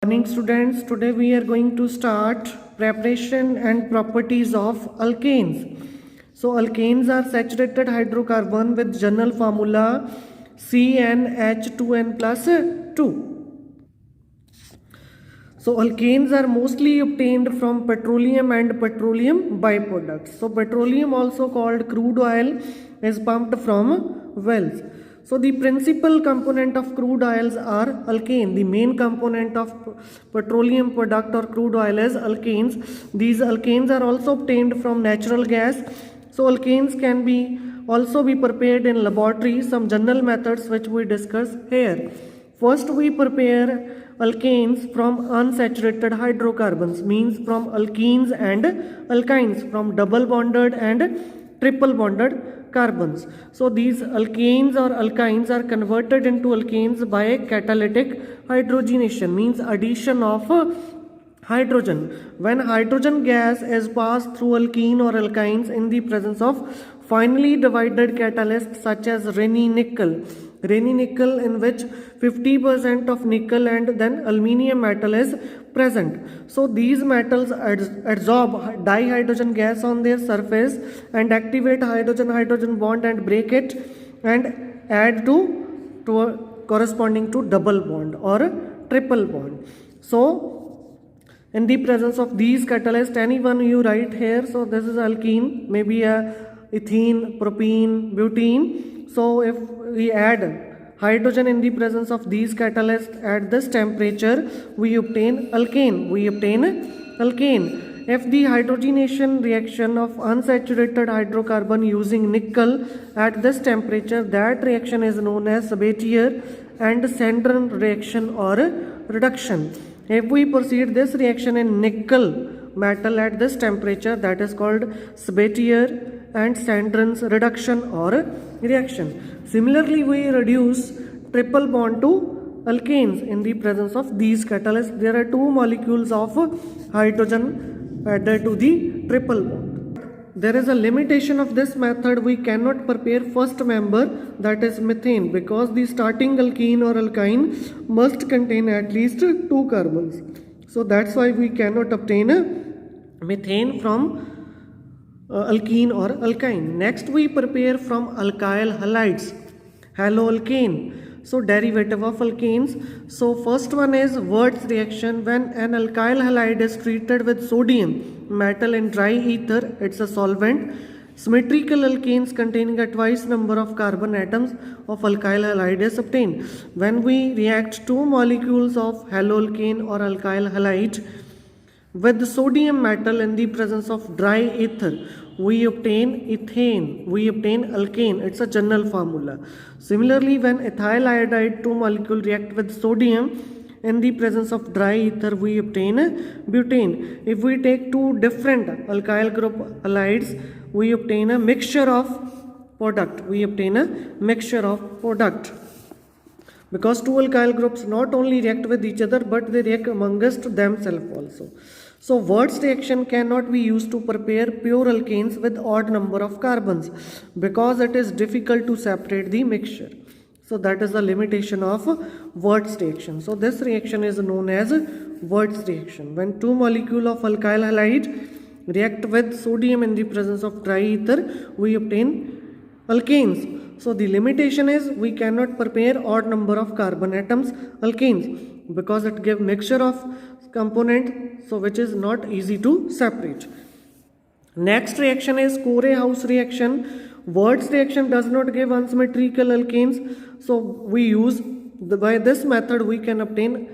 morning students. Today we are going to start preparation and properties of alkanes. So alkanes are saturated hydrocarbon with general formula CnH2n plus 2. So alkanes are mostly obtained from petroleum and petroleum byproducts. So petroleum, also called crude oil, is pumped from wells. So the principal component of crude oils are alkane. The main component of petroleum product or crude oil is alkanes. These alkanes are also obtained from natural gas. So alkanes can also be prepared in laboratory. Some general methods which we discuss here. First, we prepare alkanes from unsaturated hydrocarbons, means from alkenes and alkynes, from double bonded and triple bonded carbons. So these alkanes or alkynes are converted into alkanes by catalytic hydrogenation, means addition of hydrogen. When hydrogen gas is passed through alkene or alkynes in the presence of finely divided catalysts such as Raney nickel in which 50% of nickel and then aluminium metal is present. So these metals adsorb dihydrogen gas on their surface and activate hydrogen-hydrogen bond and break it and add to a corresponding to double bond or triple bond. So in the presence of these catalysts, anyone you write here, so this is alkene, maybe ethene, propene, butene. So if we add hydrogen in the presence of these catalysts at this temperature, we obtain alkane. If the hydrogenation reaction of unsaturated hydrocarbon using nickel at this temperature, that reaction is known as Sabatier and Sandron reaction or reduction. If we proceed this reaction in nickel metal at this temperature, that is called Sabatier and Sandron's reduction or reaction. Similarly, we reduce triple bond to alkanes in the presence of these catalysts. There are two molecules of hydrogen added to the triple bond. There is a limitation of this method. We cannot prepare first member, that is methane, because the starting alkene or alkyne must contain at least 2 carbons. So that's why we cannot obtain methane from alkene or alkyne. Next, we prepare from alkyl halides, haloalkane, so derivative of alkanes. So first one is Wurtz reaction. When an alkyl halide is treated with sodium metal in dry ether, it's a solvent. Symmetrical alkanes containing a twice number of carbon atoms of alkyl halide is obtained. When we react two molecules of haloalkane or alkyl halide with sodium metal in the presence of dry ether, we obtain ethane, we obtain alkane. It's a general formula. Similarly, when ethyl iodide, two molecules react with sodium in the presence of dry ether, we obtain butane. If we take two different alkyl group halides, we obtain a mixture of product. Because two alkyl groups not only react with each other, but they react amongst themselves also. So Wurtz reaction cannot be used to prepare pure alkanes with odd number of carbons because it is difficult to separate the mixture. So that is the limitation of Wurtz reaction. So this reaction is known as Wurtz reaction. When two molecules of alkyl halide react with sodium in the presence of dry ether, we obtain alkanes. So the limitation is we cannot prepare odd number of carbon atoms alkanes because it gives mixture of component, so which is not easy to separate. Next reaction is Core-House reaction. Wurtz reaction does not give unsymmetrical alkanes, so we use by this method we can obtain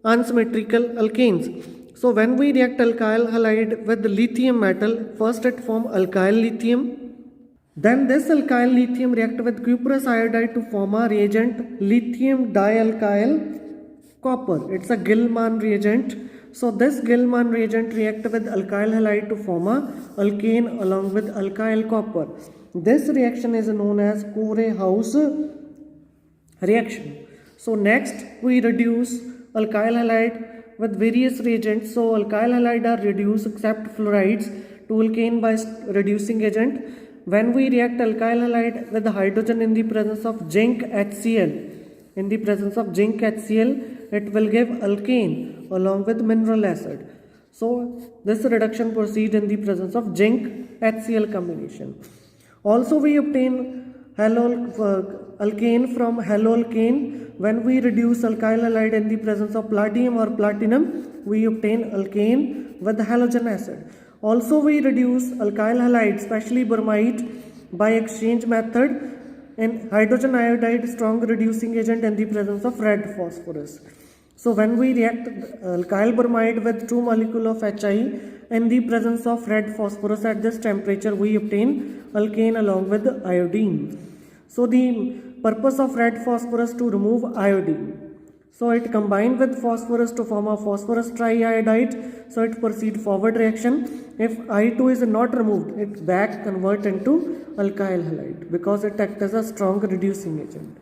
unsymmetrical alkanes. So when we react alkyl halide with lithium metal, first it form alkyl lithium. Then this alkyl lithium react with cuprous iodide to form a reagent lithium dialkyl copper. It's a Gilman reagent. So this Gilman reagent react with alkyl halide to form a alkane along with alkyl copper. This reaction is known as Core-House reaction. So next we reduce alkyl halide with various reagents. So alkyl halide are reduced except fluorides to alkane by reducing agent. When we react alkyl halide with hydrogen in the presence of zinc HCl, In the presence of zinc HCl, it will give alkane along with mineral acid. So this reduction proceeds in the presence of zinc HCl combination. Also we obtain alkane from haloalkane. When we reduce alkyl halide in the presence of platinum or platinum, we obtain alkane with halogen acid. Also we reduce alkyl halide, especially bromide, by exchange method in hydrogen iodide, strong reducing agent in the presence of red phosphorus. So when we react alkyl bromide with 2 molecules of HI in the presence of red phosphorus at this temperature, we obtain alkane along with iodine. So the purpose of red phosphorus to remove iodine. So it combined with phosphorus to form a phosphorus triiodide. So it proceed forward reaction. If I2 is not removed, it back convert into alkyl halide because it acts as a strong reducing agent.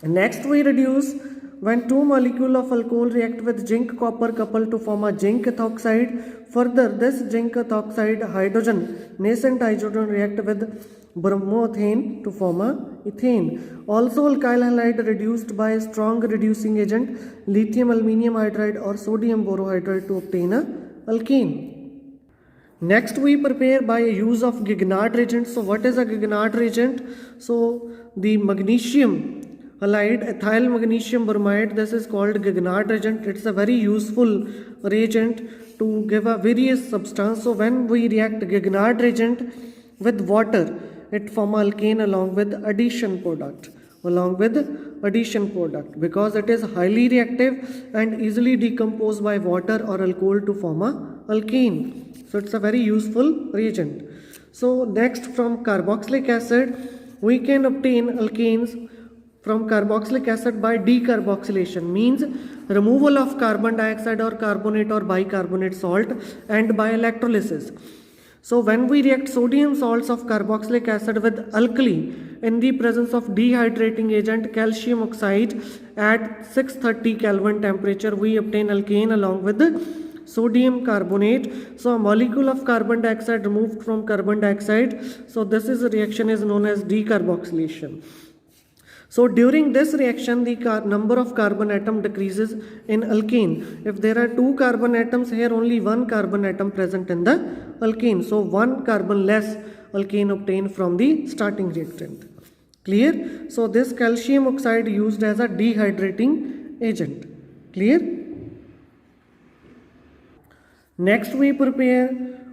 Next we reduce when 2 molecules of alcohol react with zinc copper coupled to form a zinc ethoxide. Further, this zinc ethoxide hydrogen, nascent hydrogen react with bromoethane to form a ethane. Also alkyl halide reduced by a strong reducing agent lithium aluminium hydride or sodium borohydride to obtain a alkane. Next we prepare by use of Gignard reagent. So what is a Gignard reagent? So the magnesium halide, ethyl magnesium bromide, this is called Gignard reagent. It's a very useful reagent to give a various substance. So when we react Gignard reagent with water, it form alkane along with addition product. Because it is highly reactive and easily decomposed by water or alcohol to form a alkane. So it's a very useful reagent. So next from carboxylic acid, we can obtain alkanes from carboxylic acid by decarboxylation, means removal of carbon dioxide or carbonate or bicarbonate salt, and by electrolysis. So when we react sodium salts of carboxylic acid with alkali in the presence of dehydrating agent calcium oxide at 630 Kelvin temperature, we obtain alkane along with the sodium carbonate. So a molecule of carbon dioxide removed from carbon dioxide. So this reaction is known as decarboxylation. So during this reaction, the number of carbon atom decreases in alkane. If there are 2 carbon atoms, here only 1 carbon atom present in the alkane. So 1 carbon less alkane obtained from the starting reactant. Clear? So this calcium oxide used as a dehydrating agent. Clear? Next we prepare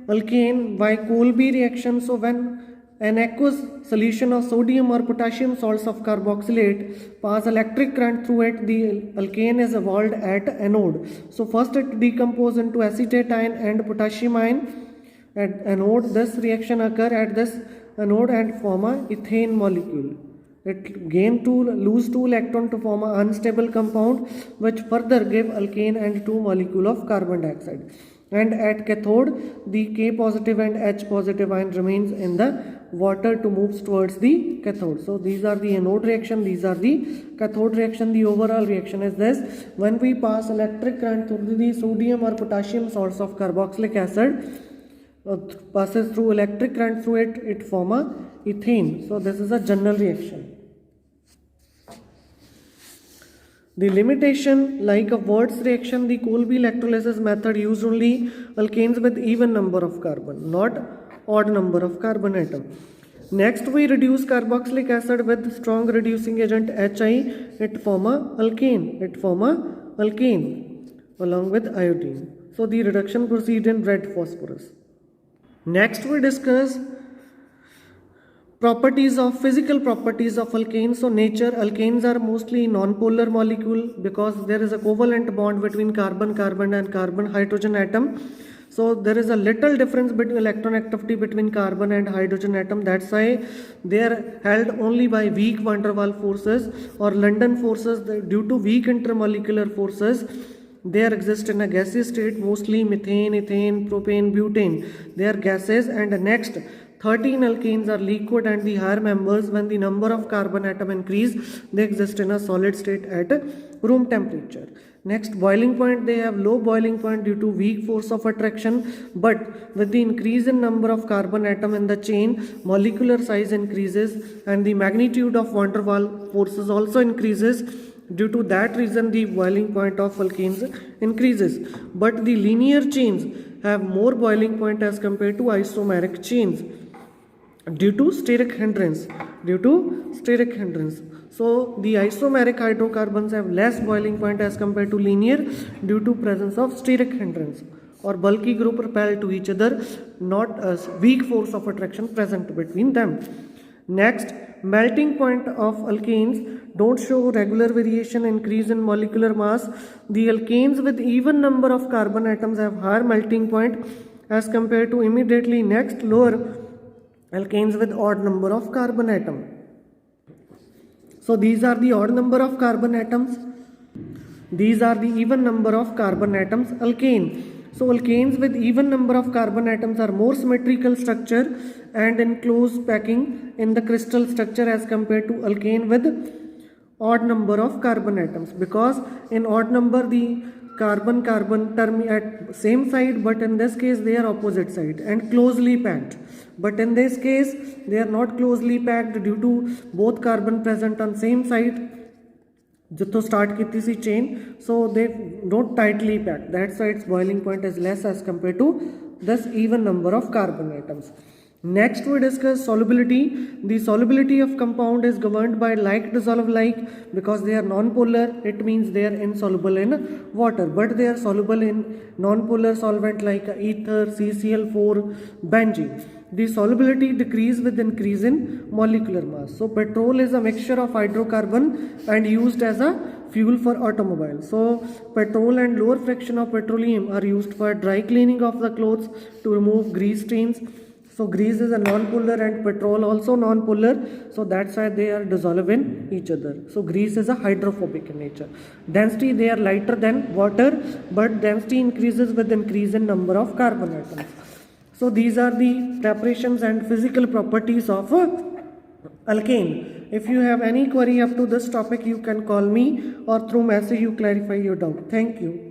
alkane by Kolbe reaction. So when an aqueous solution of sodium or potassium salts of carboxylate pass electric current through it, the alkane is evolved at anode. So first it decomposes into acetate ion and potassium ion at anode. This reaction occur at this anode and form a ethane molecule. It lose 2 electrons to form an unstable compound which further give alkane and 2 molecules of carbon dioxide. And at cathode, the K positive and H positive ion remains in the water to move towards the cathode. So these are the anode reaction, these are the cathode reaction. The overall reaction is this: when we pass electric current through the sodium or potassium salts of carboxylic acid, passes through electric current through it, it form a ethane. So this is a general reaction. The limitation, like a Wurtz reaction, the Kolbe electrolysis method used only alkanes with even number of carbon, not odd number of carbon atom. Next we reduce carboxylic acid with strong reducing agent HI, it form a alkane along with iodine. So the reduction proceeds in red phosphorus. Next we discuss physical properties of alkanes. So nature, alkanes are mostly non-polar molecule because there is a covalent bond between carbon and carbon hydrogen atom. So there is a little difference between electron activity between carbon and hydrogen atom. That's why they are held only by weak van der Waals forces or London forces. Due to weak intermolecular forces, they exist in a gaseous state, mostly methane, ethane, propane, butane. They are gases. And next 13 alkanes are liquid, and the higher members, when the number of carbon atom increase, they exist in a solid state at room temperature. Next, boiling point, they have low boiling point due to weak force of attraction, but with the increase in number of carbon atom in the chain, molecular size increases and the magnitude of van der Waals forces also increases. Due to that reason, the boiling point of alkanes increases, but the linear chains have more boiling point as compared to isomeric chains due to steric hindrance. So the isomeric hydrocarbons have less boiling point as compared to linear due to presence of steric hindrance or bulky group repel to each other, not a weak force of attraction present between them. Next, melting point of alkanes don't show regular variation increase in molecular mass. The alkanes with even number of carbon atoms have higher melting point as compared to immediately next lower alkanes with odd number of carbon atom. So these are the odd number of carbon atoms. These are the even number of carbon atoms, alkane. So alkanes with even number of carbon atoms are more symmetrical structure and in close packing in the crystal structure as compared to alkane with odd number of carbon atoms, because in odd number the carbon term at same side, but in this case they are opposite side and closely packed. But in this case they are not closely packed due to both carbon present on same side जितो start की थी chain, so they don't tightly packed. That's why its boiling point is less as compared to this even number of carbon atoms. Next we discuss solubility. The solubility of compound is governed by like dissolve like, because they are non-polar. It means they are insoluble in water, but they are soluble in non-polar solvent like ether, CCl4, benzene. The solubility decrease with increase in molecular mass. So petrol is a mixture of hydrocarbon and used as a fuel for automobile. So petrol and lower fraction of petroleum are used for dry cleaning of the clothes to remove grease stains. So grease is a non-polar and petrol also non-polar, so that's why they are dissolved in each other. So grease is a hydrophobic in nature. Density, they are lighter than water, but density increases with increase in number of carbon atoms. So these are the preparations and physical properties of alkane. If you have any query up to this topic, you can call me or through message you clarify your doubt. Thank you.